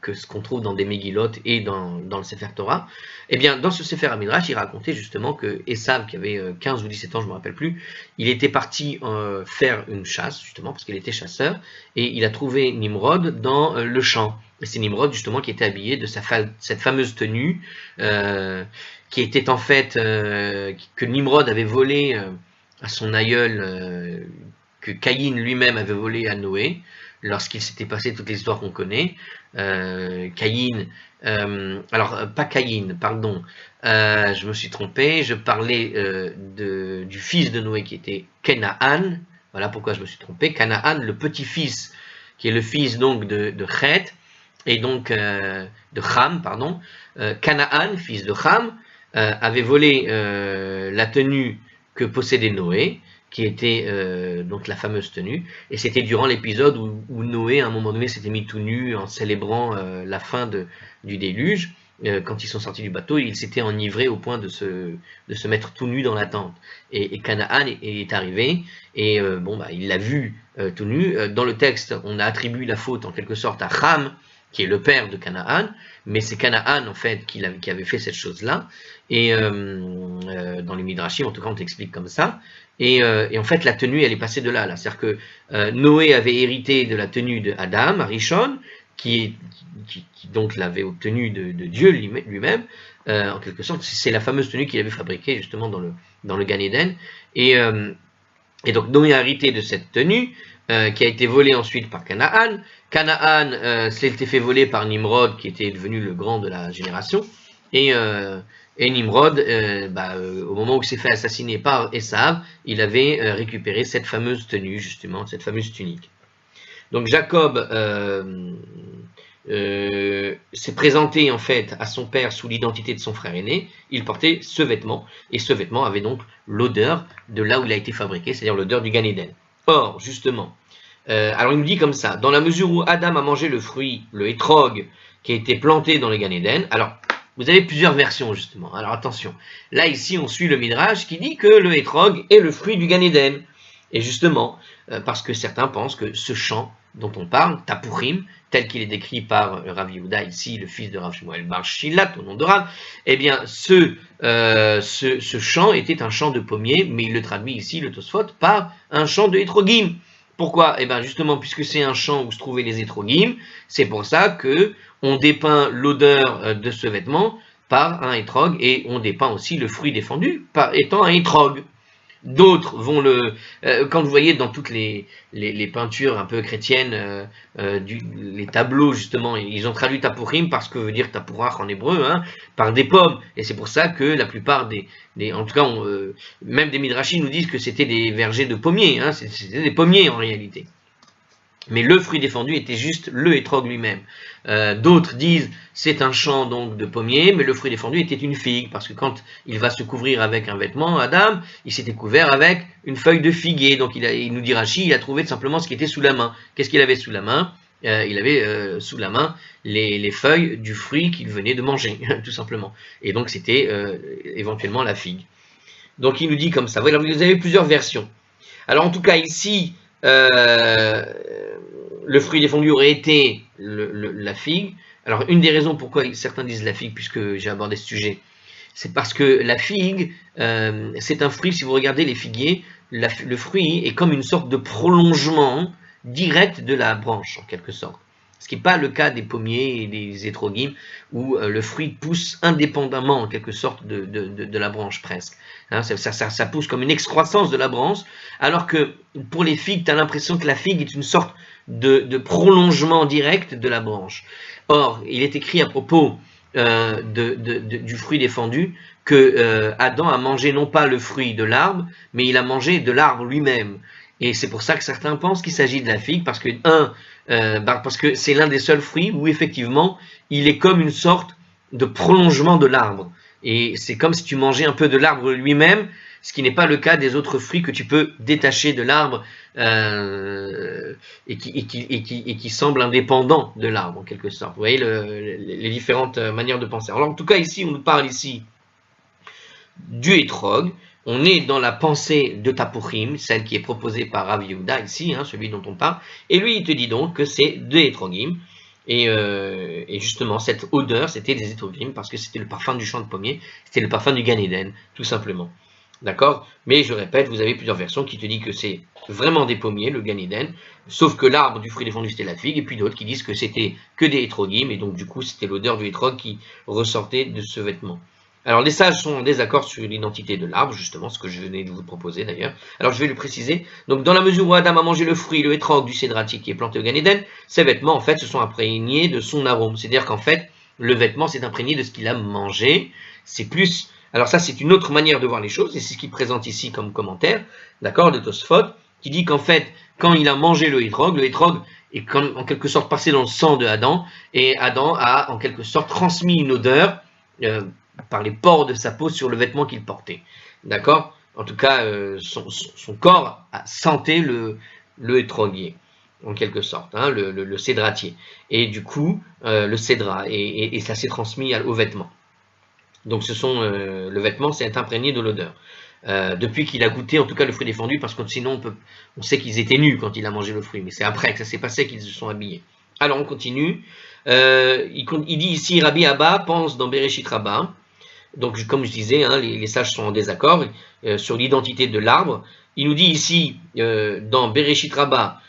que ce qu'on trouve dans des Megillot et dans le Sefer Torah, eh bien dans ce Sefer Midrash, il racontait justement que Esav, qui avait 15 ou 17 ans, je ne me rappelle plus, il était parti faire une chasse, justement, parce qu'il était chasseur, et il a trouvé Nimrod dans le champ. Et c'est Nimrod, justement, qui était habillé de cette fameuse tenue, qui était en fait, que Nimrod avait volé à son aïeul, que Caïn lui-même avait volé à Noé, lorsqu'il s'était passé toutes les histoires qu'on connaît. Caïn, pas Caïn, pardon, je me suis trompé, je parlais du fils de Noé qui était Canaan, voilà pourquoi je me suis trompé, Canaan, le petit-fils, qui est le fils donc de Chet, et donc de Ham, pardon, Canaan, fils de Ham, avait volé la tenue que possédait Noé, qui était donc la fameuse tenue, et c'était durant l'épisode où Noé, à un moment donné, s'était mis tout nu en célébrant la fin du déluge. Quand ils sont sortis du bateau, il s'était enivré au point de se mettre tout nu dans la tente. Et Canaan est arrivé, et il l'a vu tout nu. Dans le texte, on a attribué la faute en quelque sorte à Ham, qui est le père de Canaan, mais c'est Canaan en fait qui avait fait cette chose-là. Et dans les Midrashim, en tout cas, on t'explique comme ça. Et en fait, la tenue, elle est passée de là. C'est-à-dire que Noé avait hérité de la tenue de Adam, Arishon, qui donc l'avait obtenu de Dieu lui-même, en quelque sorte. C'est la fameuse tenue qu'il avait fabriquée justement dans le Gan Eden. Et donc Noé a hérité de cette tenue qui a été volée ensuite par Canaan. Canaan s'était fait voler par Nimrod, qui était devenu le grand de la génération. Et Nimrod, au moment où il s'est fait assassiner par Esav, il avait récupéré cette fameuse tenue, justement, cette fameuse tunique. Donc Jacob s'est présenté en fait à son père sous l'identité de son frère aîné. Il portait ce vêtement, et ce vêtement avait donc l'odeur de là où il a été fabriqué, c'est-à-dire l'odeur du Gan Eden. Or, justement, alors il nous dit comme ça, dans la mesure où Adam a mangé le fruit, le hétrog, qui a été planté dans le Gan Eden, alors vous avez plusieurs versions justement, alors attention, là ici on suit le Midrash qui dit que le hétrog est le fruit du Gan Eden, et justement, parce que certains pensent que ce champ dont on parle, Tapurim, tel qu'il est décrit par Rav Yehuda ici, le fils de Rav Shmuel Bar Shilat, au nom de Rav, eh bien ce champ était un champ de pommiers, mais il le traduit ici, le Tosfot, par un champ de hétrogim. Pourquoi? Eh bien justement, puisque c'est un champ où se trouvaient les hétrogim, c'est pour ça que on dépeint l'odeur de ce vêtement par un hétrog, et on dépeint aussi le fruit défendu par étant un hétrog. D'autres vont quand vous voyez dans toutes les peintures un peu chrétiennes, les tableaux justement, ils ont traduit tapurim parce que veut dire tapurach en hébreu, par des pommes. Et c'est pour ça que la plupart en tout cas, même des midrashim nous disent que c'était des vergers de pommiers, c'était des pommiers en réalité. Mais le fruit défendu était juste le hétrog lui-même. D'autres disent c'est un champ donc de pommiers, mais le fruit défendu était une figue, parce que quand il va se couvrir avec un vêtement, Adam, il s'était couvert avec une feuille de figuier. Donc il nous dit Rashi, il a trouvé simplement ce qui était sous la main. Qu'est-ce qu'il avait sous la main? Il avait sous la main les feuilles du fruit qu'il venait de manger, tout simplement. Et donc c'était éventuellement la figue. Donc il nous dit comme ça. Vous avez plusieurs versions. Alors en tout cas ici, le fruit défendu aurait été la figue. Alors une des raisons pourquoi certains disent la figue, puisque j'ai abordé ce sujet, c'est parce que la figue, c'est un fruit, si vous regardez les figuiers, le fruit est comme une sorte de prolongement direct de la branche, en quelque sorte. Ce qui n'est pas le cas des pommiers et des hétrogim, où le fruit pousse indépendamment, en quelque sorte, de la branche presque. Ça pousse comme une excroissance de la branche, alors que pour les figues, tu as l'impression que la figue est une sorte de prolongement direct de la branche. Or, il est écrit à propos du fruit défendu que Adam a mangé non pas le fruit de l'arbre, mais il a mangé de l'arbre lui-même. Et c'est pour ça que certains pensent qu'il s'agit de la figue, parce que parce que c'est l'un des seuls fruits où effectivement il est comme une sorte de prolongement de l'arbre. Et c'est comme si tu mangeais un peu de l'arbre lui-même, ce qui n'est pas le cas des autres fruits que tu peux détacher de l'arbre et qui semblent indépendants de l'arbre en quelque sorte. Vous voyez les différentes manières de penser. Alors en tout cas ici, on nous parle ici du hétrog. On est dans la pensée de Tapurim, celle qui est proposée par Rav Yehuda ici, celui dont on parle. Et lui, il te dit donc que c'est de hétrogim. Et justement, cette odeur, c'était des hétrogim parce que c'était le parfum du champ de pommier, c'était le parfum du Gan Eden, tout simplement. D'accord? Mais je répète, vous avez plusieurs versions qui te disent que c'est vraiment des pommiers, le Gan Eden, sauf que l'arbre du fruit défendu, c'était la figue, et puis d'autres qui disent que c'était que des hétrogim, et donc du coup, c'était l'odeur du hétrog qui ressortait de ce vêtement. Alors les sages sont en désaccord sur l'identité de l'arbre, justement, ce que je venais de vous proposer d'ailleurs. Alors je vais le préciser. Donc dans la mesure où Adam a mangé le fruit, le hétrog du cédratier qui est planté au Gan Eden, ces vêtements en fait se sont imprégnés de son arôme. C'est-à-dire qu'en fait, le vêtement s'est imprégné de ce qu'il a mangé. C'est plus... Alors ça c'est une autre manière de voir les choses, et c'est ce qu'il présente ici comme commentaire, d'accord, de Tosfot, qui dit qu'en fait, quand il a mangé le hétrog est comme en quelque sorte passé dans le sang de Adam, et Adam a en quelque sorte transmis une odeur par les pores de sa peau sur le vêtement qu'il portait. D'accord? En tout cas, son corps a senté le hétroguier, en quelque sorte, le cédratier. Et du coup, le cédra, et ça s'est transmis au vêtement. Donc le vêtement s'est imprégné de l'odeur. Depuis qu'il a goûté, en tout cas, le fruit défendu, parce que sinon on sait qu'ils étaient nus quand il a mangé le fruit, mais c'est après que ça s'est passé qu'ils se sont habillés. Alors on continue. Il dit ici, Rabbi Abba pense dans Bereshit Rabbah. Donc, comme je disais, les sages sont en désaccord sur l'identité de l'arbre. Il nous dit ici, dans Bereshit Rabbah,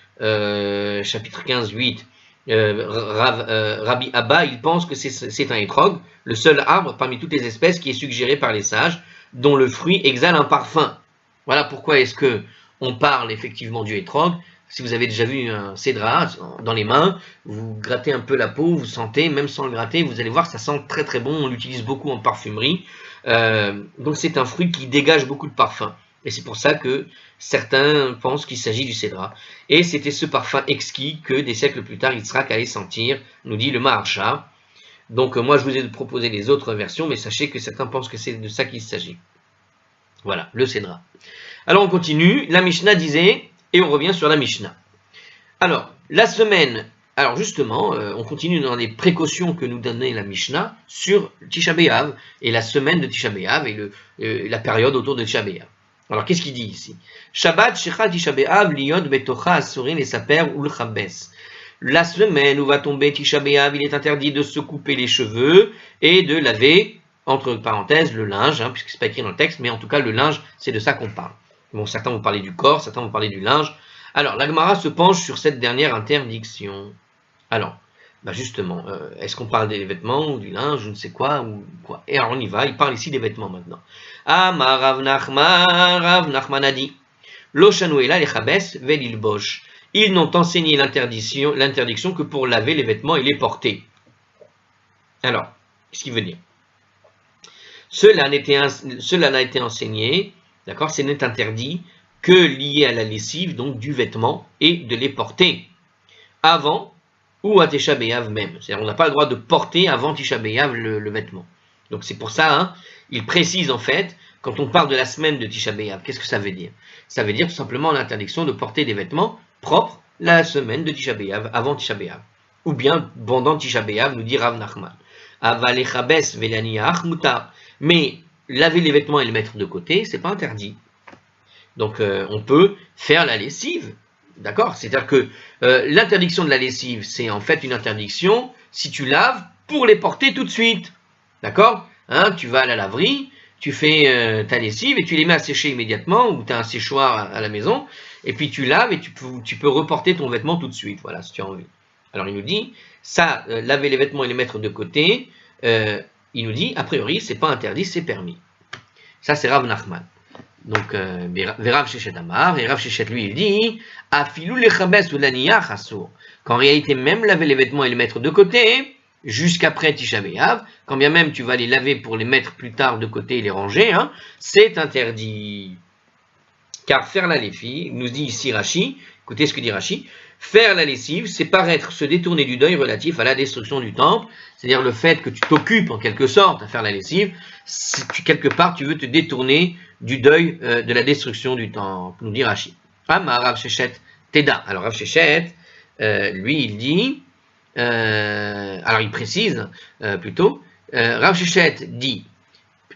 chapitre 15, 8, Rabbi Abba, il pense que c'est un étrog, le seul arbre parmi toutes les espèces qui est suggéré par les sages, dont le fruit exhale un parfum. Voilà pourquoi est-ce que on parle effectivement du étrog. Si vous avez déjà vu un cédra dans les mains, vous grattez un peu la peau, vous sentez, même sans le gratter, vous allez voir, ça sent très très bon, on l'utilise beaucoup en parfumerie. Donc c'est un fruit qui dégage beaucoup de parfum. Et c'est pour ça que certains pensent qu'il s'agit du cédra. Et c'était ce parfum exquis que des siècles plus tard, Yitzhak allait sentir, nous dit le Maharsha. Donc moi je vous ai proposé les autres versions, mais sachez que certains pensent que c'est de ça qu'il s'agit. Voilà, le cédra. Alors on continue, la Mishnah disait, et on revient sur la Mishnah. Alors, la semaine, alors justement, on continue dans les précautions que nous donnait la Mishnah sur Tisha B'Av, et la semaine de Tisha B'Av, et la période autour de Tisha B'Av. Alors qu'est-ce qu'il dit ici? Shabbat Shechal Tisha B'Av liod betocha asurin et saper ul chabes. La semaine où va tomber Tisha B'Av, il est interdit de se couper les cheveux et de laver, entre parenthèses, le linge, puisque c'est pas écrit dans le texte, mais en tout cas le linge, c'est de ça qu'on parle. Bon, certains vont parler du corps, certains vont parler du linge. Alors, la Gemara se penche sur cette dernière interdiction. Alors, justement, est-ce qu'on parle des vêtements ou du linge, je ne sais quoi, ou quoi? Et alors on y va, il parle ici des vêtements maintenant. Amar Rav Nachman a dit, Lo shanuela lechabes velilbosh. Ils n'ont enseigné l'interdiction que pour laver les vêtements et les porter. Alors, qu'est-ce qu'il veut dire? Cela n'a été enseigné, d'accord, ce n'est interdit que lié à la lessive, donc du vêtement, et de les porter avant ou à Tisha B'Av même. C'est-à-dire on n'a pas le droit de porter avant Tisha B'Av le vêtement. Donc c'est pour ça, il précise en fait, quand on parle de la semaine de Tisha B'Av, qu'est-ce que ça veut dire? Ça veut dire tout simplement l'interdiction de porter des vêtements propres la semaine de Tisha B'Av, avant Tisha B'Av. Ou bien pendant Tisha B'Av, nous dit Rav Nachman. Avalechabes velaniach mutar. Mais laver les vêtements et les mettre de côté, c'est pas interdit. Donc on peut faire la lessive, d'accord? C'est-à-dire que l'interdiction de la lessive, c'est en fait une interdiction si tu laves pour les porter tout de suite, d'accord? Tu vas à la laverie, tu fais ta lessive et tu les mets à sécher immédiatement, ou tu as un séchoir à la maison, et puis tu laves et tu peux reporter ton vêtement tout de suite, voilà, si tu as envie. Alors il nous dit, ça, laver les vêtements et les mettre de côté, il nous dit, a priori, c'est pas interdit, c'est permis. Ça, c'est Rav Nachman. Donc, Rav Shechet Amar, et Rav Shechet, lui, il dit, Afilou lechabes ou laniyach asur. Qu'en réalité, même laver les vêtements et les mettre de côté, jusqu'après Tisha B'Av, quand bien même tu vas les laver pour les mettre plus tard de côté et les ranger, c'est interdit. Car faire la lessive, nous dit ici Rashi, écoutez ce que dit Rashi, faire la lessive, c'est paraître se détourner du deuil relatif à la destruction du temple, c'est-à-dire le fait que tu t'occupes en quelque sorte à faire la lessive, si quelque part tu veux te détourner du deuil de la destruction du temple, nous dit Rashi. Amar Rav Shechet Teda. Alors Rav Shechet, lui il dit, alors il précise plutôt, Rav Shechet dit,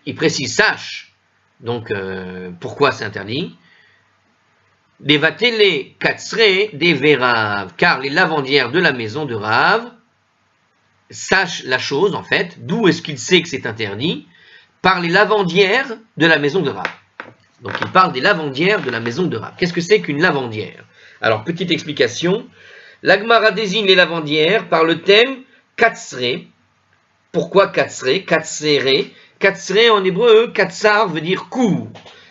il précise, sache, donc pourquoi c'est interdit, des vatélé katsre des véraves, car les lavandières de la maison de Rav sachent la chose en fait, d'où est-ce qu'il sait que c'est interdit, par les lavandières de la maison de Rav. Donc il parle des lavandières de la maison de Rav. Qu'est-ce que c'est qu'une lavandière? Alors petite explication, la Gemara désigne les lavandières par le thème katsre. Pourquoi katsre? Katsere. Katsre en hébreu, katsar veut dire court.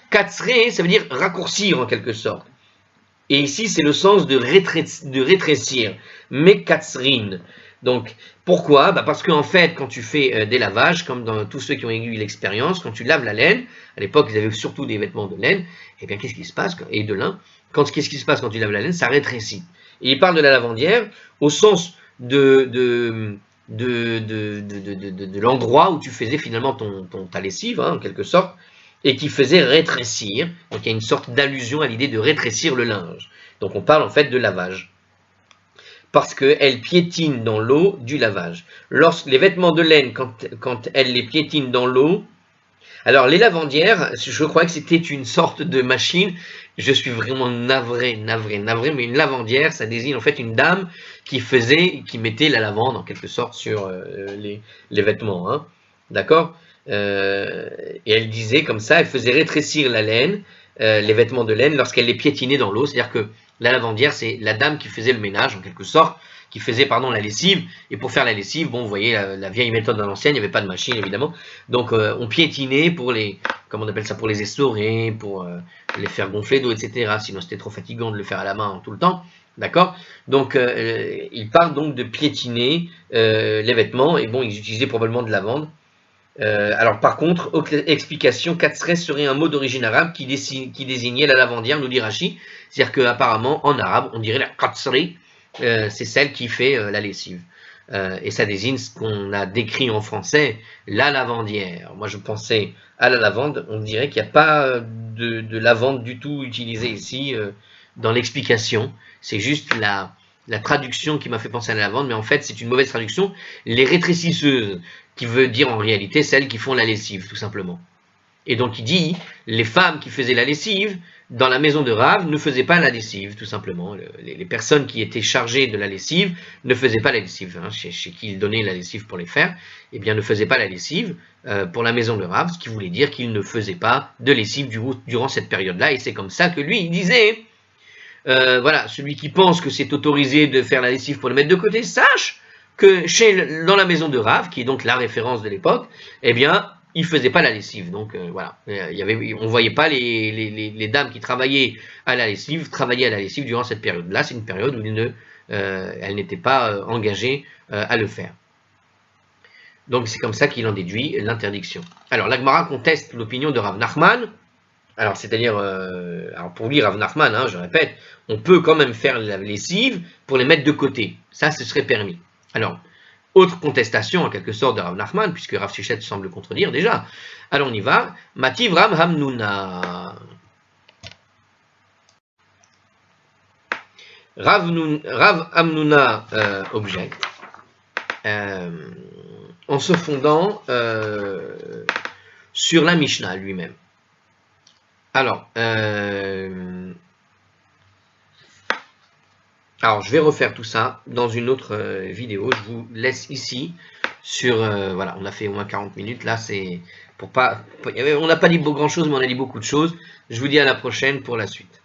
Katsre, ça veut dire raccourcir en quelque sorte. Et ici, c'est le sens de rétrécir. Mekatsrin. Donc, pourquoi? Parce qu'en fait, quand tu fais des lavages, comme dans tous ceux qui ont eu l'expérience, quand tu laves la laine, à l'époque, ils avaient surtout des vêtements de laine, et bien, qu'est-ce qui se passe? Et de lin. Qu'est-ce qui se passe quand tu laves la laine? Ça rétrécit. Et il parle de la lavandière au sens de l'endroit où tu faisais finalement ta lessive, en quelque sorte, et qui faisait rétrécir. Donc il y a une sorte d'allusion à l'idée de rétrécir le linge. Donc on parle en fait de lavage. Parce qu'elle piétine dans l'eau du lavage. Lorsque les vêtements de laine, quand elle les piétine dans l'eau, alors les lavandières, je crois que c'était une sorte de machine, je suis vraiment navré, mais une lavandière, ça désigne en fait une dame qui mettait la lavande en quelque sorte sur les vêtements, d'accord? Et elle disait comme ça, elle faisait rétrécir la laine, les vêtements de laine lorsqu'elle les piétinait dans l'eau, c'est-à-dire que la lavandière, c'est la dame qui faisait le ménage en quelque sorte, qui faisait la lessive. Et pour faire la lessive, bon, vous voyez la vieille méthode de l'ancienne, il n'y avait pas de machine évidemment. Donc on piétinait pour les, comment on appelle ça, pour les essorer, pour les faire gonfler d'eau, etc. Sinon c'était trop fatigant de le faire à la main tout le temps. D'accord? Donc il parle donc de piétiner les vêtements, et bon, ils utilisaient probablement de lavande. Alors par contre, explication, katsres serait un mot d'origine arabe qui désignait la lavandière, nous dit Rashi. C'est-à-dire qu'apparemment, en arabe, on dirait la katsri, c'est celle qui fait la lessive. Et ça désigne ce qu'on a décrit en français, la lavandière. Moi je pensais à la lavande, on dirait qu'il n'y a pas de lavande du tout utilisée ici dans l'explication. C'est juste la traduction qui m'a fait penser à la lavande, mais en fait c'est une mauvaise traduction. Les rétrécisseuses, qui veut dire en réalité celles qui font la lessive, tout simplement. Et donc il dit, les femmes qui faisaient la lessive, dans la maison de Rav, ne faisaient pas la lessive, tout simplement. Les personnes qui étaient chargées de la lessive ne faisaient pas la lessive, hein, chez qui il donnait la lessive pour les faire, eh bien ne faisaient pas la lessive pour la maison de Rav, ce qui voulait dire qu'ils ne faisaient pas de lessive durant cette période-là, et c'est comme ça que lui, il disait, voilà, celui qui pense que c'est autorisé de faire la lessive pour le mettre de côté, sache que dans la maison de Rav, qui est donc la référence de l'époque, eh bien, il ne faisait pas la lessive. Donc voilà, on ne voyait pas les dames qui travaillaient à la lessive durant cette période-là. C'est une période où elles n'étaient pas engagées à le faire. Donc c'est comme ça qu'il en déduit l'interdiction. Alors l'Agmara conteste l'opinion de Rav Nachman. Alors c'est-à-dire, pour lui Rav Nachman, hein, je répète, on peut quand même faire la lessive pour les mettre de côté. Ça, ce serait permis. Alors, autre contestation en quelque sorte de Rav Nachman, puisque Rav Shechet semble le contredire déjà. Alors on y va. Mativ Rav Hamnuna. Rav Hamnuna objecte en se fondant sur la Mishnah lui-même. Alors, je vais refaire tout ça dans une autre vidéo. Je vous laisse ici sur... voilà, on a fait au moins 40 minutes. Là, c'est pour pas... On n'a pas dit grand chose, mais on a dit beaucoup de choses. Je vous dis à la prochaine pour la suite.